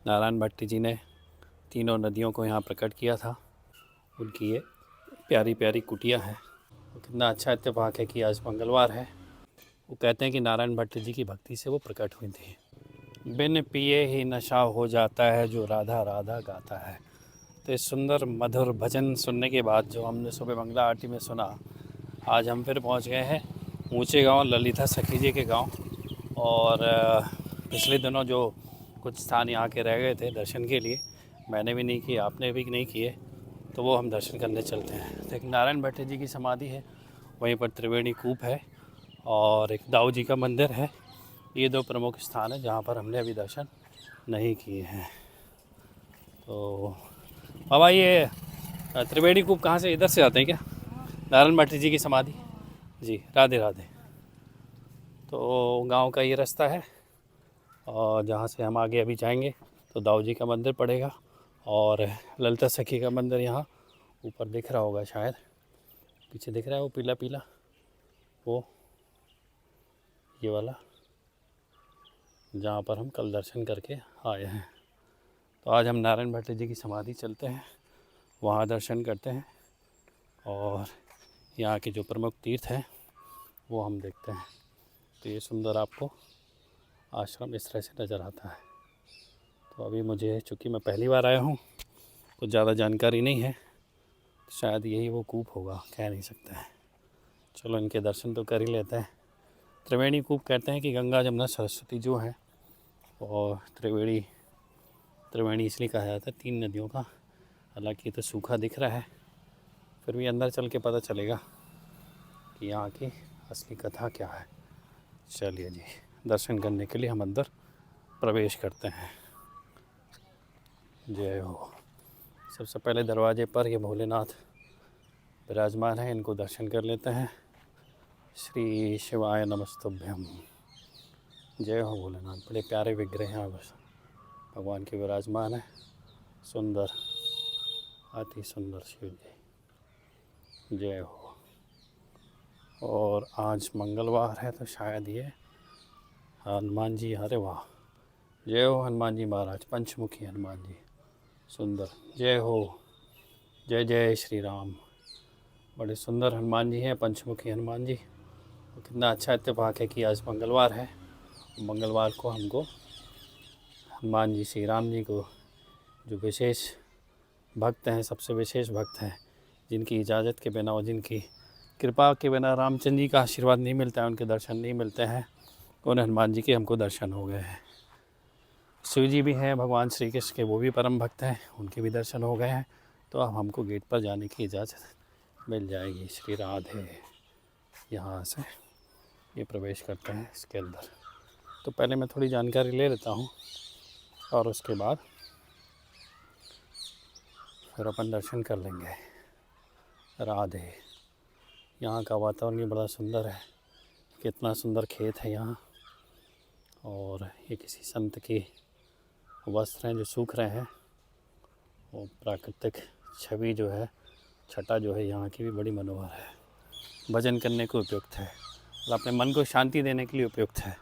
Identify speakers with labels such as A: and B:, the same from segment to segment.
A: नारायण भट्ट जी ने तीनों नदियों को यहाँ प्रकट किया था। उनकी ये प्यारी प्यारी कुटिया है। तो कितना अच्छा इत्तेफाक है कि आज मंगलवार है। वो कहते हैं कि नारायण भट्ट जी की भक्ति से वो प्रकट हुई थी। बिन पिए ही नशा हो जाता है जो राधा राधा गाता है। तो इस सुंदर मधुर भजन सुनने के बाद जो हमने सुबह मंगला आरती में सुना, आज हम फिर पहुंच गए हैं ऊंचे गांव ललिता सखी जी के गांव। और पिछले दिनों जो कुछ स्थान यहाँ के रह गए थे दर्शन के लिए, मैंने भी नहीं किए, आपने भी नहीं किए, तो वो हम दर्शन करने चलते हैं। तो एक नारायण भट्ट जी की समाधि है, वहीं पर त्रिवेणी कूप है और एक दाऊ जी का मंदिर है। ये दो प्रमुख स्थान है जहाँ पर हमने अभी दर्शन नहीं किए हैं। तो बाबा ये त्रिवेणी कूप कहाँ से, इधर से आते हैं क्या? नारायण भट्ट जी की समाधि। जी राधे राधे। तो गांव का ये रास्ता है और जहाँ से हम आगे अभी जाएंगे तो दाऊ जी का मंदिर पड़ेगा और ललिता सखी का मंदिर यहाँ ऊपर दिख रहा होगा, शायद पीछे दिख रहा है वो पीला पीला, वो ये वाला जहाँ पर हम कल दर्शन करके आए हैं। तो आज हम नारायण भट्ट जी की समाधि चलते हैं, वहाँ दर्शन करते हैं और यहाँ के जो प्रमुख तीर्थ हैं वो हम देखते हैं। तो ये सुंदर आपको आश्रम इस तरह से नज़र आता है। तो अभी मुझे, चूँकि मैं पहली बार आया हूँ, कुछ ज़्यादा जानकारी नहीं है, तो शायद यही वो कूप होगा, कह नहीं सकते हैं। चलो इनके दर्शन तो कर ही लेते हैं। त्रिवेणी कूप कहते हैं कि गंगा जमुना सरस्वती जो है, और त्रिवेणी इसलिए कहा जाता है तीन नदियों का। हालांकि तो सूखा दिख रहा है, फिर भी अंदर चल के पता चलेगा कि यहाँ की असली कथा क्या है। चलिए जी, दर्शन करने के लिए हम अंदर प्रवेश करते हैं। जय हो। सबसे पहले दरवाजे पर ये भोलेनाथ विराजमान है, इनको दर्शन कर लेते हैं। श्री शिवाय नमस्तुभ्यम। जय हो भोलेनाथ। बड़े प्यारे विग्रह हैं भगवान के विराजमान है, सुंदर, अति सुंदर शिव जी। जय हो। और आज मंगलवार है तो शायद ये हनुमान जी, अरे वाह, जय हो हनुमान जी महाराज, पंचमुखी हनुमान जी, सुंदर। जय हो, जय जय श्री राम। बड़े सुंदर हनुमान जी हैं, पंचमुखी हनुमान जी। तो कितना अच्छा इत्तेफाक है कि आज मंगलवार है। मंगलवार को हमको हनुमान जी, श्री राम जी को, जो विशेष भक्त हैं, सबसे विशेष भक्त हैं, जिनकी इजाज़त के बिना और जिनकी कृपा के बिना रामचंद्र जी का आशीर्वाद नहीं मिलता है, उनके दर्शन नहीं मिलते हैं, उन हनुमान जी के हमको दर्शन हो गए हैं। शिव जी भी हैं, भगवान श्री कृष्ण के, वो भी परम भक्त हैं, उनके भी दर्शन हो गए हैं। तो अब हमको गेट पर जाने की इजाज़त मिल जाएगी। श्री राधे। यहाँ से ये प्रवेश करते हैं इसके अंदर। तो पहले मैं थोड़ी जानकारी ले लेता हूँ और उसके बाद फिर अपन दर्शन कर लेंगे। राधे। यहाँ का वातावरण भी बड़ा सुंदर है, कितना सुंदर खेत है यहाँ। और ये किसी संत के वस्त्र हैं जो सूख रहे हैं। और प्राकृतिक छवि जो है, छटा जो है यहाँ की भी बड़ी मनोहर है, भजन करने को उपयुक्त है और अपने मन को शांति देने के लिए उपयुक्त है।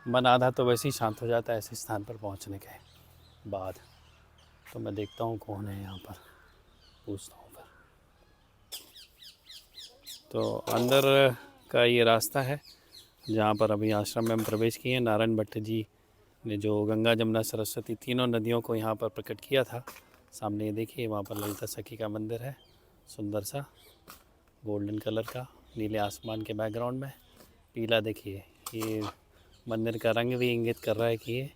A: मन आधा तो वैसे ही शांत हो जाता है ऐसे स्थान पर पहुँचने के बाद। तो मैं देखता हूँ कौन है यहाँ पर, पूछता हूँ फिर। तो अंदर का ये रास्ता है जहाँ पर अभी आश्रम में हम प्रवेश किए। नारायण भट्ट जी ने जो गंगा जमुना सरस्वती तीनों नदियों को यहाँ पर प्रकट किया था, सामने ये देखिए, वहाँ पर ललिता सखी का मंदिर है, सुंदर सा गोल्डन कलर का, नीले आसमान के बैकग्राउंड में पीला। देखिए ये मंदिर का रंग भी इंगित कर रहा है कि ये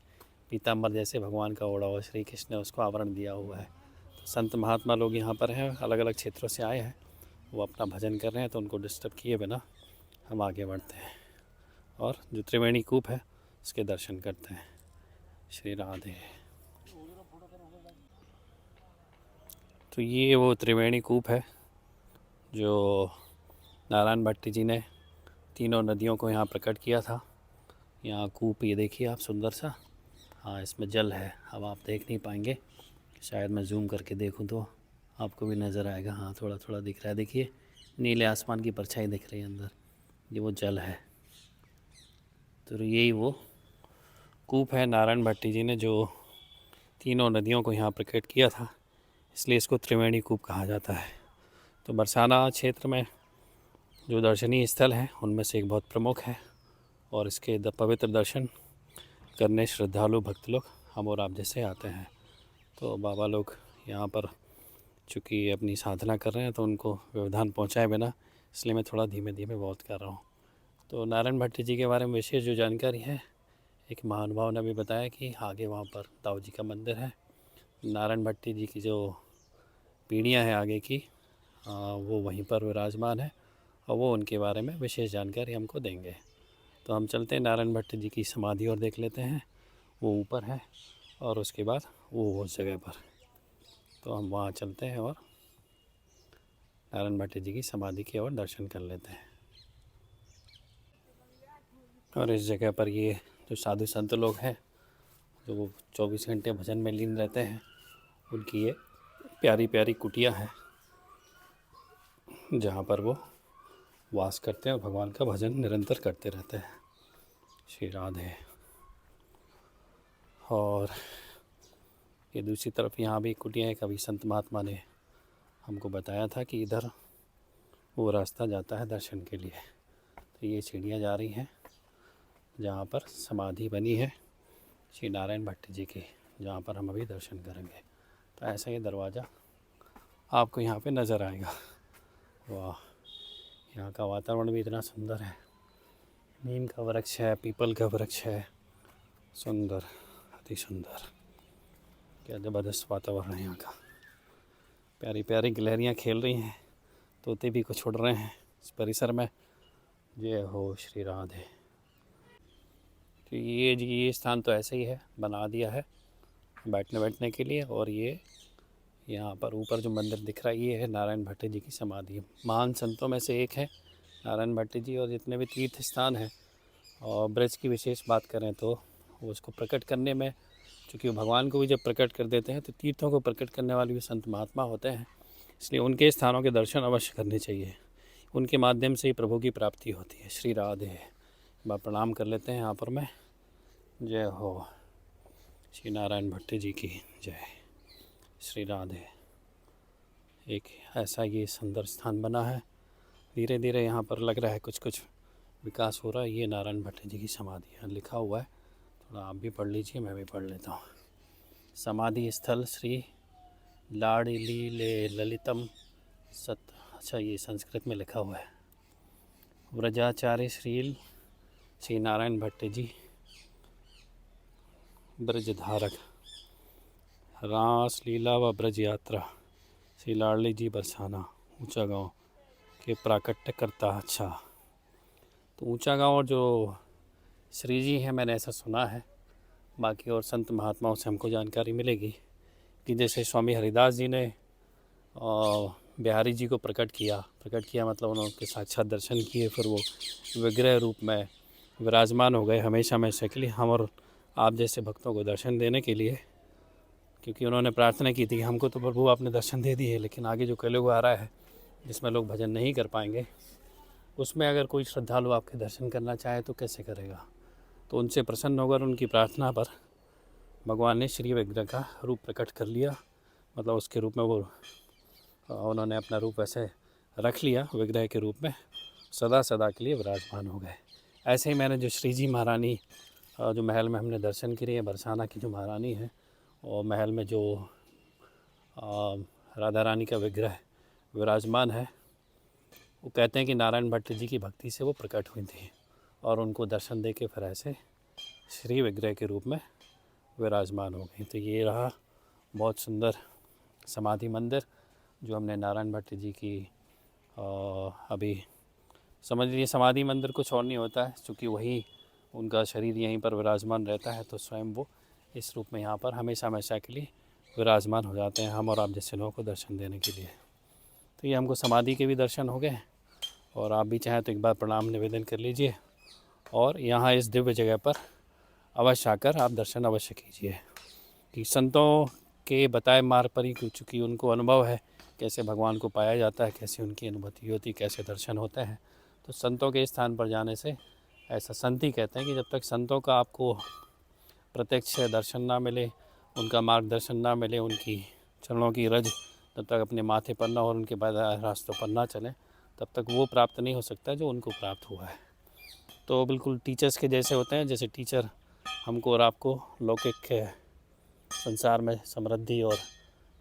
A: पीताम्बर जैसे भगवान का ओढ़ा हुआ, श्री कृष्ण ने उसको आवरण दिया हुआ है। तो संत महात्मा लोग यहाँ पर हैं, अलग अलग क्षेत्रों से आए हैं, वो अपना भजन कर रहे हैं, तो उनको डिस्टर्ब किए बिना हम आगे बढ़ते हैं और जो त्रिवेणी कूप है उसके दर्शन करते हैं। श्री राधे। तो ये वो त्रिवेणी कूप है जो नारायण भट्ट जी ने तीनों नदियों को यहाँ प्रकट किया था। यहाँ कूप, ये देखिए आप, सुंदर सा। हाँ, इसमें जल है, अब आप देख नहीं पाएंगे, शायद मैं जूम करके देखूँ तो आपको भी नज़र आएगा। हाँ, थोड़ा थोड़ा दिख रहा है, देखिए नीले आसमान की परछाई दिख रही है अंदर, ये वो जल है। तो यही वो कूप है नारायण भट्ट जी ने जो तीनों नदियों को यहाँ प्रकट किया था, इसलिए इसको त्रिवेणी कूप कहा जाता है। तो बरसाना क्षेत्र में जो दर्शनीय स्थल हैं उनमें से एक बहुत प्रमुख है, और इसके पवित्र दर्शन करने श्रद्धालु भक्त लोग हम और आप जैसे आते हैं। तो बाबा लोग यहाँ पर चूँकि अपनी साधना कर रहे हैं तो उनको व्यवधान पहुँचाए बिना, इसलिए मैं थोड़ा धीमे धीमे बहुत कर रहा हूँ। तो नारायण भट्ट जी के बारे में विशेष जो जानकारी है, एक महानुभाव ने भी बताया कि आगे वहाँ पर दाऊ जी का मंदिर है। नारायण भट्ट जी की जो पीढ़ियाँ हैं आगे की, वो वहीं पर विराजमान है, और वो उनके बारे में विशेष जानकारी हमको देंगे। तो हम चलते हैं नारायण भट्ट जी की समाधि और देख लेते हैं, वो ऊपर है, और उसके बाद वो उस जगह पर। तो हम वहाँ चलते हैं और नारायण भट्ट जी की समाधि की ओर दर्शन कर लेते हैं। और इस जगह पर ये जो साधु संत लोग हैं, जो वो 24 घंटे भजन में लीन रहते हैं, उनकी ये प्यारी प्यारी कुटिया है जहाँ पर वो वास करते हैं और भगवान का भजन निरंतर करते रहते हैं। श्री राधे। और ये दूसरी तरफ यहाँ भी कुटिया है। कभी संत महात्मा ने हमको बताया था कि इधर वो रास्ता जाता है दर्शन के लिए। तो ये सीढ़ियाँ जा रही हैं जहाँ पर समाधि बनी है श्री नारायण भट्ट जी की, जहाँ पर हम अभी दर्शन करेंगे। तो ऐसा ये दरवाज़ा आपको यहाँ पे नज़र आएगा। वाह, यहाँ का वातावरण भी इतना सुंदर है। नीम का वृक्ष है, पीपल का वृक्ष है, सुंदर, अति सुंदर, क्या ज़बरदस्त वातावरण है यहाँ का। प्यारी प्यारी गिलहरियाँ खेल रही हैं, तोते भी कुछ उड़ रहे हैं इस परिसर में। जय हो श्री राधे। तो ये स्थान तो ऐसे ही है, बना दिया है बैठने के लिए। और ये यहाँ पर ऊपर जो मंदिर दिख रहा है, ये है नारायण भट्ट जी की समाधि। महान संतों में से एक है नारायण भट्ट जी। और जितने भी तीर्थ स्थान हैं, और ब्रज की विशेष बात करें तो उसको प्रकट करने में, चूँकि भगवान को भी जब प्रकट कर देते हैं तो तीर्थों को प्रकट करने वाले भी संत महात्मा होते हैं, इसलिए उनके स्थानों के दर्शन अवश्य करने चाहिए। उनके माध्यम से ही प्रभु की प्राप्ति होती है। श्री राधे। प्रणाम कर लेते हैं यहाँ पर मैं। जय हो श्री नारायण भट्ट जी की जय। श्री राधे। एक ऐसा ये सुंदर स्थान बना है, धीरे धीरे यहाँ पर लग रहा है कुछ विकास हो रहा है। ये नारायण भट्ट जी की समाधि है, लिखा हुआ है, थोड़ा आप भी पढ़ लीजिए, मैं भी पढ़ लेता हूँ। समाधि स्थल श्री लाडली ललितम सत, अच्छा ये संस्कृत में लिखा हुआ है। व्रजाचार्य श्री नारायण भट्ट जी ब्रजधारक, रास लीला व ब्रज यात्रा श्री लाडली जी बरसाना ऊंचा गांव के प्राकट्य करता। अच्छा, तो ऊंचा गांव और जो श्री जी हैं, मैंने ऐसा सुना है। बाकी और संत महात्माओं से हमको जानकारी मिलेगी कि जैसे स्वामी हरिदास जी ने बिहारी जी को प्रकट किया मतलब उन्होंने साक्षात दर्शन किए, फिर वो विग्रह रूप में विराजमान हो गए हमेशा हमेशा के लिए हम और आप जैसे भक्तों को दर्शन देने के लिए। क्योंकि उन्होंने प्रार्थना की थी कि हमको तो प्रभु आपने दर्शन दे दिए, लेकिन आगे जो कलयुग आ रहा है जिसमें लोग भजन नहीं कर पाएंगे, उसमें अगर कोई श्रद्धालु आपके दर्शन करना चाहे तो कैसे करेगा। तो उनसे प्रसन्न होकर उनकी प्रार्थना पर भगवान ने श्री विग्रह का रूप प्रकट कर लिया। मतलब उसके रूप में वो उन्होंने अपना रूप ऐसे रख लिया, विग्रह के रूप में सदा सदा के लिए विराजमान हो गए। ऐसे ही मैंने जो श्री जी महारानी जो महल में हमने दर्शन किए, बरसाना की जो महारानी है, और महल में जो राधा रानी का विग्रह विराजमान है, वो कहते हैं कि नारायण भट्ट जी की भक्ति से वो प्रकट हुई थी, और उनको दर्शन दे के फिर ऐसे श्री विग्रह के रूप में विराजमान हो गई। तो ये रहा बहुत सुंदर समाधि मंदिर जो हमने नारायण भट्ट जी की अभी समझ लीजिए। समाधि मंदिर कुछ और नहीं होता है, क्योंकि वही उनका शरीर यहीं पर विराजमान रहता है, तो स्वयं वो इस रूप में यहाँ पर हमेशा हमेशा के लिए विराजमान हो जाते हैं हम और आप जैसे लोगों को दर्शन देने के लिए। तो ये हमको समाधि के भी दर्शन हो गए, और आप भी चाहें तो एक बार प्रणाम निवेदन कर लीजिए, और यहाँ इस दिव्य जगह पर अवश्य आकर आप दर्शन अवश्य कीजिए। कि संतों के बताए मार्ग पर ही, चूँकि उनको अनुभव है कैसे भगवान को पाया जाता है, कैसे उनकी अनुभूति होती, कैसे दर्शन होते हैं। तो संतों के स्थान पर जाने से, ऐसा संत ही कहते हैं कि जब तक संतों का आपको प्रत्यक्ष दर्शन ना मिले उनका मार्गदर्शन ना मिले, उनकी चरणों की रज जब तक अपने माथे पर ना और उनके बाद रास्तों पर ना चलें, तब तक वो प्राप्त नहीं हो सकता जो उनको प्राप्त हुआ है। तो बिल्कुल टीचर्स के जैसे होते हैं, जैसे टीचर हमको और आपको लौकिक संसार में समृद्धि और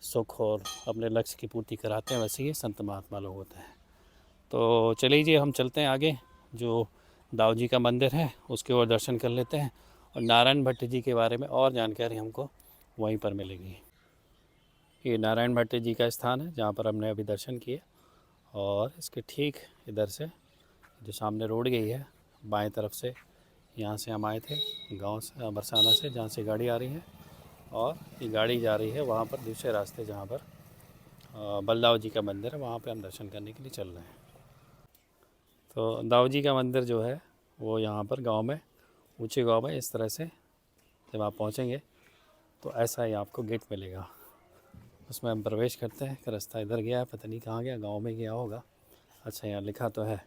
A: सुख और अपने लक्ष्य की पूर्ति कराते हैं, वैसे ही संत महात्मा लोग होते हैं। तो चलिए जी, हम चलते हैं आगे, जो दाऊ जी का मंदिर है उसके ओर दर्शन कर लेते हैं, और नारायण भट्ट जी के बारे में और जानकारी हमको वहीं पर मिलेगी। ये नारायण भट्ट जी का स्थान है जहाँ पर हमने अभी दर्शन किए, और इसके ठीक इधर से जो सामने रोड गई है बाएं तरफ से, यहाँ से हम आए थे गांव से, बरसाना से, जहाँ से गाड़ी आ रही है, और ये गाड़ी जा रही है वहाँ पर दूसरे रास्ते जहाँ पर बलदाऊ जी का मंदिर है, वहाँ पे हम दर्शन करने के लिए चल रहे हैं। तो दाऊ जी का मंदिर जो है वो यहाँ पर गांव में, ऊँचे गांव में, इस तरह से जब आप पहुँचेंगे तो ऐसा ही आपको गेट मिलेगा, उसमें हम प्रवेश करते हैं। रास्ता इधर गया है, पता नहीं कहाँ गया, गांव में गया होगा। अच्छा, यहाँ लिखा तो है,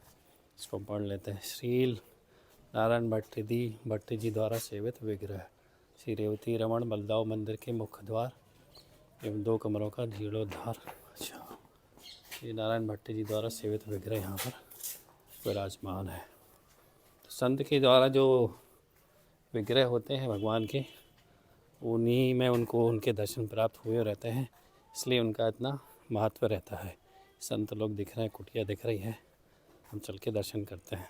A: इसको पढ़ लेते हैं। श्री नारायण भट्ट जी द्वारा सेवित विग्रह, श्री रेवती रमण बलदाऊ मंदिर के मुख्य द्वार एवं 2 कमरों का जीर्णोद्धार। अच्छा, श्री नारायण भट्ट जी द्वारा सेवित विग्रह यहाँ पर विराजमान है। तो संत के द्वारा जो विग्रह होते हैं भगवान के, उन्हीं में उनको उनके दर्शन प्राप्त हुए रहते हैं, इसलिए उनका इतना महत्व रहता है। संत लोग दिख रहे हैं, कुटिया दिख रही है, हम चल के दर्शन करते हैं।